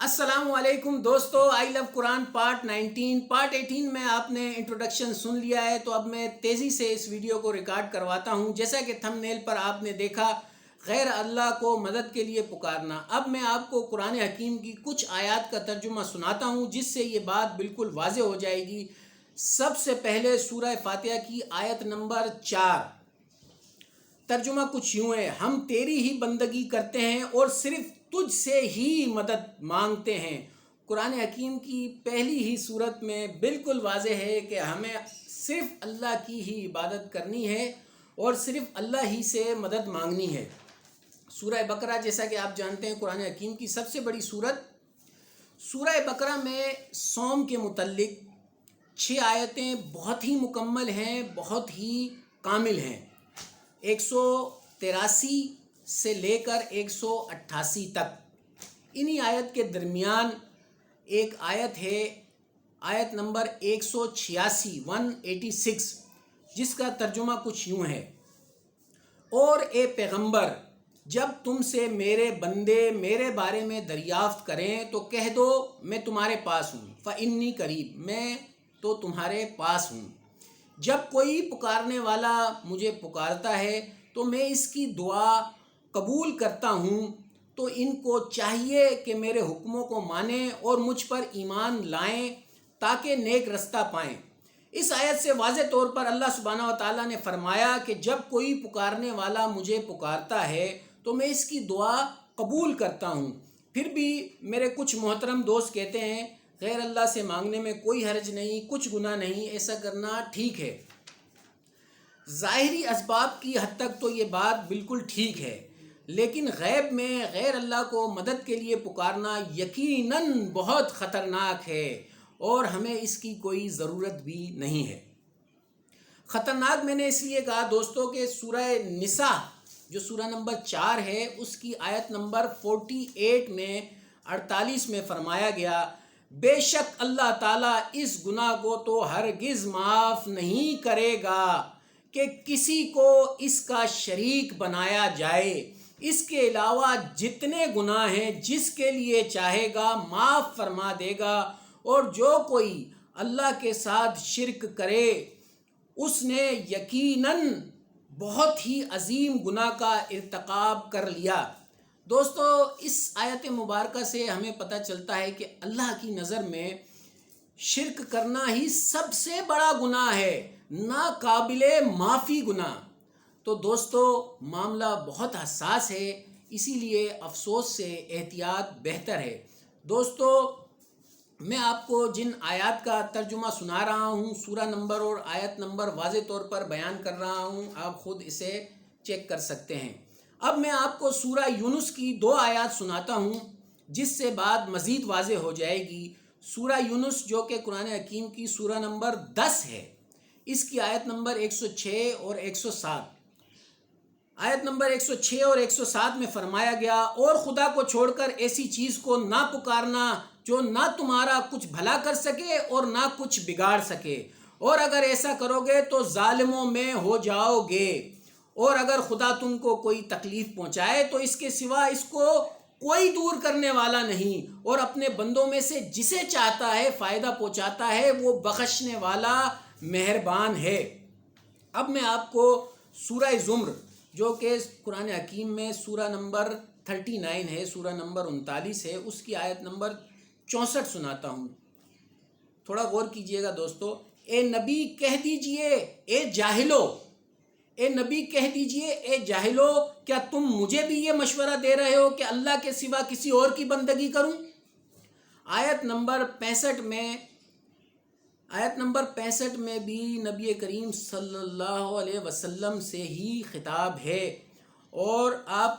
السلام علیکم دوستو، آئی لو قرآن پارٹ 18 میں آپ نے انٹروڈکشن سن لیا ہے، تو اب میں تیزی سے اس ویڈیو کو ریکارڈ کرواتا ہوں۔ جیسا کہ تھمب نیل پر آپ نے دیکھا، غیر اللہ کو مدد کے لیے پکارنا۔ اب میں آپ کو قرآن حکیم کی کچھ آیات کا ترجمہ سناتا ہوں، جس سے یہ بات بالکل واضح ہو جائے گی۔ سب سے پہلے سورہ فاتحہ کی آیت نمبر 4، ترجمہ کچھ یوں ہے: ہم تیری ہی بندگی کرتے ہیں اور صرف تجھ سے ہی مدد مانگتے ہیں۔ قرآن حکیم کی پہلی ہی صورت میں بالکل واضح ہے کہ ہمیں صرف اللہ کی ہی عبادت کرنی ہے اور صرف اللہ ہی سے مدد مانگنی ہے۔ سورہ بقرہ، جیسا کہ آپ جانتے ہیں، قرآن حکیم کی سب سے بڑی صورت۔ سورہ بقرہ میں صوم کے متعلق 6 آیتیں بہت ہی مکمل ہیں، بہت ہی کامل ہیں۔ 183 سے لے کر 188 تک۔ انہی آیت کے درمیان ایک آیت ہے، آیت نمبر 186 جس کا ترجمہ کچھ یوں ہے: اور اے پیغمبر، جب تم سے میرے بندے میرے بارے میں دریافت کریں تو کہہ دو میں تمہارے پاس ہوں، فإنی قریب، میں تو تمہارے پاس ہوں۔ جب کوئی پکارنے والا مجھے پکارتا ہے تو میں اس کی دعا قبول کرتا ہوں، تو ان کو چاہیے کہ میرے حکموں کو مانیں اور مجھ پر ایمان لائیں تاکہ نیک رستہ پائیں۔ اس آیت سے واضح طور پر اللہ سبحانہ و تعالیٰ نے فرمایا کہ جب کوئی پکارنے والا مجھے پکارتا ہے تو میں اس کی دعا قبول کرتا ہوں۔ پھر بھی میرے کچھ محترم دوست کہتے ہیں غیر اللہ سے مانگنے میں کوئی حرج نہیں، کچھ گناہ نہیں، ایسا کرنا ٹھیک ہے۔ ظاہری اسباب کی حد تک تو یہ بات بالکل ٹھیک ہے، لیکن غیب میں غیر اللہ کو مدد کے لیے پکارنا یقیناً بہت خطرناک ہے اور ہمیں اس کی کوئی ضرورت بھی نہیں ہے۔ خطرناک میں نے اس لیے کہا دوستو کہ سورہ نساء جو سورہ نمبر 4 ہے، اس کی آیت نمبر 48 میں 48 میں فرمایا گیا: بے شک اللہ تعالیٰ اس گناہ کو تو ہرگز معاف نہیں کرے گا کہ کسی کو اس کا شریک بنایا جائے۔ اس کے علاوہ جتنے گناہ ہیں جس کے لیے چاہے گا معاف فرما دے گا، اور جو کوئی اللہ کے ساتھ شرک کرے اس نے یقیناً بہت ہی عظیم گناہ کا ارتکاب کر لیا۔ دوستو، اس آیت مبارکہ سے ہمیں پتہ چلتا ہے کہ اللہ کی نظر میں شرک کرنا ہی سب سے بڑا گناہ ہے، ناقابل معافی گناہ۔ تو دوستو، معاملہ بہت حساس ہے، اسی لیے افسوس سے احتیاط بہتر ہے۔ دوستو، میں آپ کو جن آیات کا ترجمہ سنا رہا ہوں، سورہ نمبر اور آیت نمبر واضح طور پر بیان کر رہا ہوں، آپ خود اسے چیک کر سکتے ہیں۔ اب میں آپ کو سورہ یونس کی 2 آیات سناتا ہوں، جس سے بات مزید واضح ہو جائے گی۔ سورہ یونس جو کہ قرآن حکیم کی سورہ نمبر 10 ہے، اس کی آیت نمبر 106 اور 107۔ آیت نمبر 106 اور 107 میں فرمایا گیا: اور خدا کو چھوڑ کر ایسی چیز کو نہ پکارنا جو نہ تمہارا کچھ بھلا کر سکے اور نہ کچھ بگاڑ سکے، اور اگر ایسا کرو گے تو ظالموں میں ہو جاؤ گے۔ اور اگر خدا تم کو کوئی تکلیف پہنچائے تو اس کے سوا اس کو کوئی دور کرنے والا نہیں، اور اپنے بندوں میں سے جسے چاہتا ہے فائدہ پہنچاتا ہے، وہ بخشنے والا مہربان ہے۔ اب میں آپ کو سورہ زمر جو کہ قرآن حکیم میں سورہ نمبر 39 ہے، سورہ نمبر 39 ہے، اس کی آیت نمبر 64 سناتا ہوں۔ تھوڑا غور کیجئے گا دوستو۔ اے نبی کہہ دیجئے اے جاہلو، اے نبی کہہ دیجئے اے جاہلو، کیا تم مجھے بھی یہ مشورہ دے رہے ہو کہ اللہ کے سوا کسی اور کی بندگی کروں؟ آیت نمبر 65 میں بھی نبی کریم صلی اللہ علیہ وسلم سے ہی خطاب ہے، اور آپ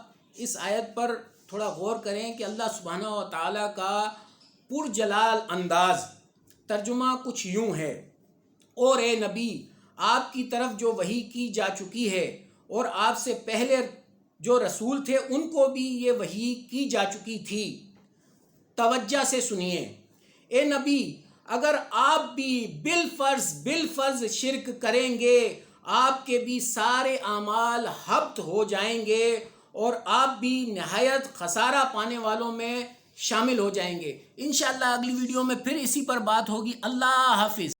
اس آیت پر تھوڑا غور کریں کہ اللہ سبحانہ و تعالیٰ کا پرجلال انداز ترجمہ کچھ یوں ہے: اور اے نبی، آپ کی طرف جو وحی کی جا چکی ہے اور آپ سے پہلے جو رسول تھے ان کو بھی یہ وحی کی جا چکی تھی، توجہ سے سنیے۔ اے نبی، اگر آپ بھی بالفرض شرک کریں گے، آپ کے بھی سارے اعمال حبط ہو جائیں گے اور آپ بھی نہایت خسارہ پانے والوں میں شامل ہو جائیں گے۔ انشاءاللہ اگلی ویڈیو میں پھر اسی پر بات ہوگی۔ اللہ حافظ۔